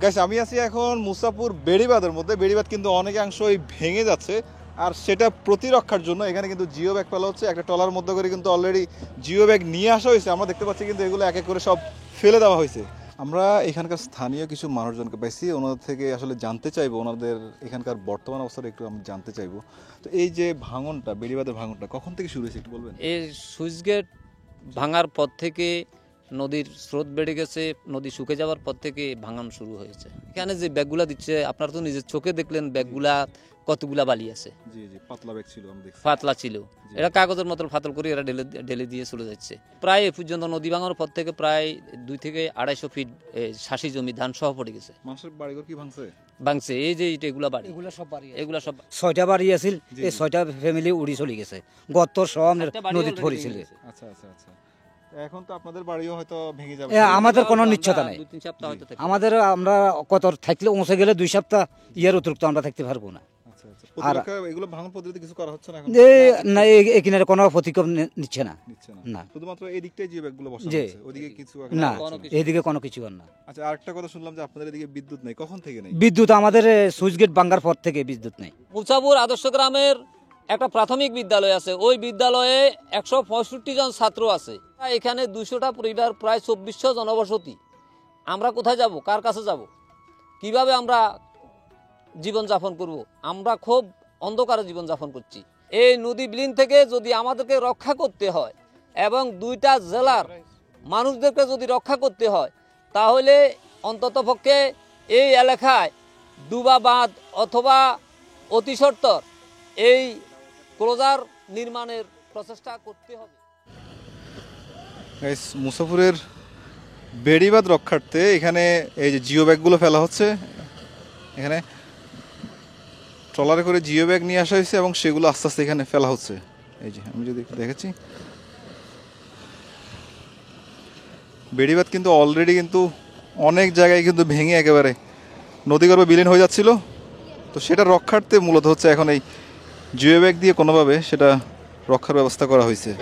Guys আমি আছি এখন মুসাপুর বেড়িবাঁধের মধ্যে। বেড়িবাঁধ কিন্তু অনেকাংশই ভেঙে যাচ্ছে, আর সেটা প্রতিরক্ষার জন্য এখানে কিন্তু জিও ব্যাগ ফেলা হচ্ছে। একটা ট্রলার মধ্যে করে কিন্তু অলরেডি জিও ব্যাগ নিয়ে আসা হয়েছে, আমরা দেখতে পাচ্ছি কিন্তু এগুলো এক এক করে সব ফেলে দেওয়া হয়েছে। আমরা এখানকার স্থানীয় কিছু মানুষজনকে পাইছি, ওনাদের থেকে আসলে জানতে চাইবো ওনাদের এখানকার বর্তমান অবস্থাটা একটু আমি জানতে চাইবো। তো এই যে ভাঙনটা, বেড়িবাঁধের ভাঙনটা কখন থেকে শুরু হয়েছে একটু বলবেন? এই সুইচ গেট ভাঙার পর থেকে নদীর স্রোত বেড়ে গেছে, নদী শুকে যাওয়ার পর থেকে ভাঙন শুরু হয়েছে। এখানে যে ব্যাগগুলা দিচ্ছে আপনারা তো নিজের চোখে দেখলেন, ব্যাগগুলা কতগুলা বালি আছে। জি জি, পাতলা ব্যাগ ছিল, আমরা দেখছি পাতলা ছিল, এটা কাগজের মতো ফাতল করে এরা ঢেলে দিয়ে চলে যাচ্ছে। প্রায় এ পর্যন্ত নদী ভাঙার পর থেকে প্রায় 2 থেকে 250 ফিট শাসি জমি ধান সহ পড়ে গেছে। মানুষের বাড়িঘর কি ভাঙছে? ভাঙছে, এই যে এগুলা বাড়ি, এগুলা সব 6টা বাড়ি আছিল, এই 6টা ফ্যামিলি উড়ি চলে গেছে, গত সব নদীত পড়েছিল। আচ্ছা আচ্ছা আচ্ছা, এখন তো আপনাদের বাড়িও হয়তো ভেঙে যাবে। আমাদের কোনো নিশ্চয়তা নাই, 2-3 সপ্তাহ হয়তো থাকবে। আমাদের আমরা কত থাকলে পৌঁছে গেলে 2 সপ্তাহ, ইয়ার অতিরিক্ত আমরা থাকতে পারবো না। আচ্ছা আচ্ছা, প্রতিরক্ষা এগুলো ভাঙন প্রতিরোধ কিছু করা হচ্ছে না এখন? না, এই কিনারে কোনো প্রতিক্রম নিচ্ছে না, না শুধুমাত্র এই দিকটাই যে ব্যাগগুলো বসানো জি। হচ্ছে, ওইদিকে কিছু না, এইদিকে কোনো কিছু আর না। আচ্ছা, আরেকটা কথা শুনলাম যে আপনাদের এদিকে বিদ্যুৎ নেই, কখন থেকে নেই? বিদ্যুৎ আমাদের সুইচ গেট ভাঙার পর থেকে বিদ্যুৎ নেই। মুসাপুর আদর্শ গ্রামের একটা প্রাথমিক বিদ্যালয় আছে, ওই বিদ্যালয়ে 165 জন ছাত্র আছে। এখানে 200টা পরিবার, প্রায় 2400 জনবসতি। আমরা কোথায় যাব, কার কাছে যাব, কিভাবে আমরা জীবন যাপন করব? আমরা খুব অন্ধকারে জীবন যাপন করছি। এই নদী বিলীন থেকে যদি আমাদেরকে রক্ষা করতে হয় এবং 2টা জেলার মানুষদেরকে যদি রক্ষা করতে হয়, তাহলে অন্ততপক্ষে এই এলাকায় ডুবা বাঁধ অথবা অতি সত্বর এই ক্লোজার নির্মাণের প্রচেষ্টা করতে হবে। মুসাফুরের বেড়িবাঁধ রক্ষার্থে এখানে এই যে জিও ব্যাগগুলো ফেলা হচ্ছে, এখানে ট্রলারে করে জিও ব্যাগ নিয়ে আসা হয়েছে এবং সেগুলো আস্তে আস্তে এখানে ফেলা হচ্ছে। এই যে আমি যদি দেখেছি, বেড়িবাঁধ কিন্তু অলরেডি কিন্তু অনেক জায়গায় কিন্তু ভেঙে একেবারে নদীগর্ভে বিলীন হয়ে যাচ্ছিল। তো সেটা রক্ষার্থে মূলত হচ্ছে এখন এই জিও ব্যাগ দিয়ে কোনোভাবে সেটা রক্ষার ব্যবস্থা করা হয়েছে।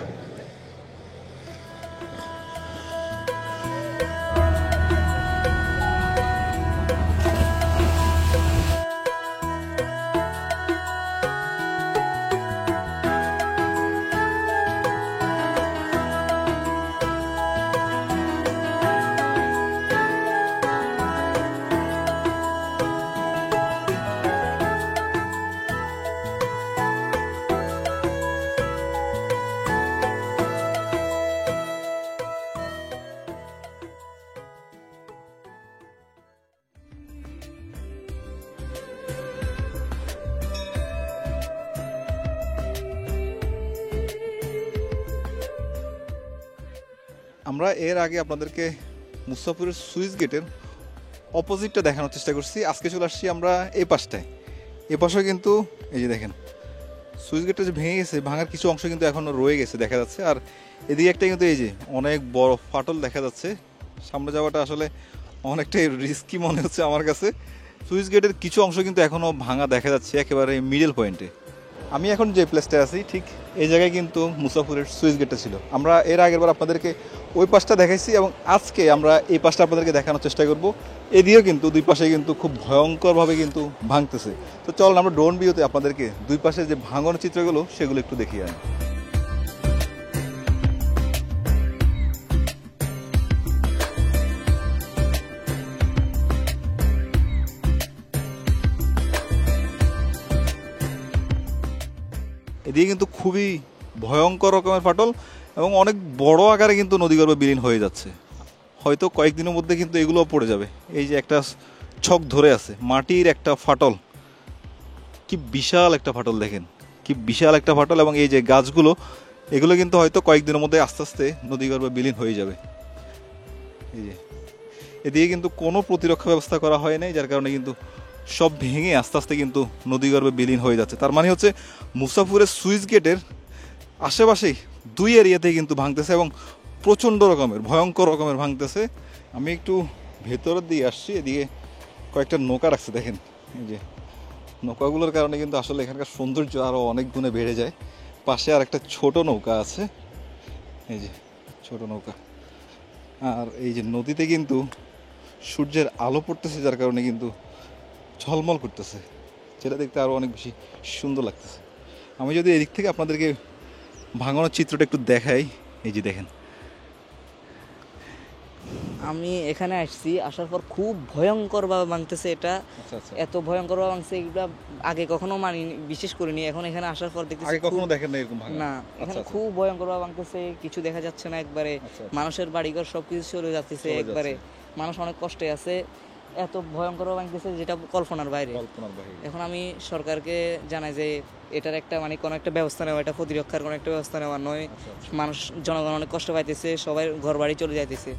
আমরা এর আগে আপনাদেরকে মুসাফুরের সুইচ গেটের অপোজিটটা দেখানোর চেষ্টা করছি। আজকে চলে আসছি আমরা এই পাশটায়। এ পাশেও কিন্তু এই যে দেখেন সুইচ গেটটা যে ভেঙে গেছে, ভাঙার কিছু অংশ কিন্তু এখনও রয়ে গেছে দেখা যাচ্ছে। আর এদিকে একটা কিন্তু এই যে অনেক বড় ফাটল দেখা যাচ্ছে। সামনে যাওয়াটা আসলে অনেকটাই রিস্কি মনে হচ্ছে আমার কাছে। সুইচ গেটের কিছু অংশ কিন্তু এখনও ভাঙা দেখা যাচ্ছে একেবারে মিডল পয়েন্টে। আমি এখন যে প্লেসটায় আছি ঠিক এই জায়গায় কিন্তু মুসাফুরের সুইচ গেটটা ছিল। আমরা এর আগের বার আপনাদেরকে ওই পাশটা দেখাইছি এবং আজকে আমরা এই পাশটা আপনাদেরকে দেখানোর চেষ্টা করব। এদিকেও কিন্তু দুই পাশে কিন্তু খুব ভয়ঙ্করভাবে কিন্তু ভাঙতেছে। তো চল আমরা ড্রোন ভিউতে আপনাদেরকে দুই পাশে যে ভাঙনের চিত্রগুলো সেগুলো একটু দেখিয়ে আনি। এদিকে কিন্তু খুবই ভয়ঙ্কর রকমের ফাটল এবং অনেক বড় আকারে কিন্তু নদীগর্ভে বিলীন হয়ে যাচ্ছে। হয়তো কয়েকদিনের মধ্যে কিন্তু এগুলো পড়ে যাবে। এই যে একটা ছক ধরে আছে, মাটির একটা ফাটল, কি বিশাল একটা ফাটল, দেখেন কি বিশাল একটা ফাটল। এবং এই যে গাছগুলো, এগুলো কিন্তু হয়তো কয়েকদিনের মধ্যে আস্তে আস্তে নদীগর্ভে বিলীন হয়ে যাবে। এই যে এদিকে কিন্তু কোনো প্রতিরক্ষা ব্যবস্থা করা হয় নাই, যার কারণে কিন্তু সব ভেঙে আস্তে আস্তে কিন্তু নদীগর্ভে বিলীন হয়ে যাচ্ছে। তার মানে হচ্ছে মুসাফুরের সুইচ গেটের আশেপাশেই 2 এরিয়াতেই কিন্তু ভাঙতেছে এবং প্রচণ্ড রকমের ভয়ঙ্কর রকমের ভাঙতেছে। আমি একটু ভেতরের দিকে আসছি, এদিকে কয়েকটা নৌকা রাখছে দেখেন। এই যে নৌকাগুলোর কারণে কিন্তু আসলে এখানকার সৌন্দর্য আরও অনেক গুণে বেড়ে যায়। পাশে আর একটা ছোট নৌকা আছে, এই যে ছোট নৌকা। আর এই যে নদীতে কিন্তু সূর্যের আলো পড়তেছে, যার কারণে কিন্তু ঝলমল করতেছে, যেটা দেখতে আরও অনেক বেশি সুন্দর লাগতেছে। আমি যদি এদিক থেকে আপনাদেরকে ভাঙানোর চিত্রটা একটু দেখাই, এই যে দেখেন। আমি এখানে আসছি, আসার পর খুব ভয়ঙ্করভাবে ভাঙতেছে এটা। আচ্ছা আচ্ছা, এত ভয়ঙ্করভাবে ভাঙছে, এগুলা আগে কখনো মানিনি, বিশেষ করিনি। এখন এখানে আসার পর দেখতেছি আগে কখনো দেখেন না এরকম ভাঙা? না, আচ্ছা এখানে আচ্ছা, খুব ভয়ঙ্করভাবে ভাঙতেছে, কিছু দেখা যাচ্ছে না একবারে। আচ্ছা, আচ্ছা। মানুষের বাড়িঘর সবকিছু চলে যাচ্ছে চলে একবারে, মানুষ অনেক কষ্টে আছে। এত ভয়ঙ্করভাবে ভাঙতেছে যেটা কল্পনার বাইরে। কল্পনার বাইরে। এখন আমি সরকারকে জানাই যে এটার একটা মানে কোনো একটা ব্যবস্থা নেওয়া, এটা প্রতিরক্ষার কোনো একটা ব্যবস্থা নেওয়া নয়। আচ্ছা, আচ্ছা। মানুষ, জনগণ অনেক কষ্ট পাইতেছে, সবাই ঘর বাড়ি চলে যাইতেছে।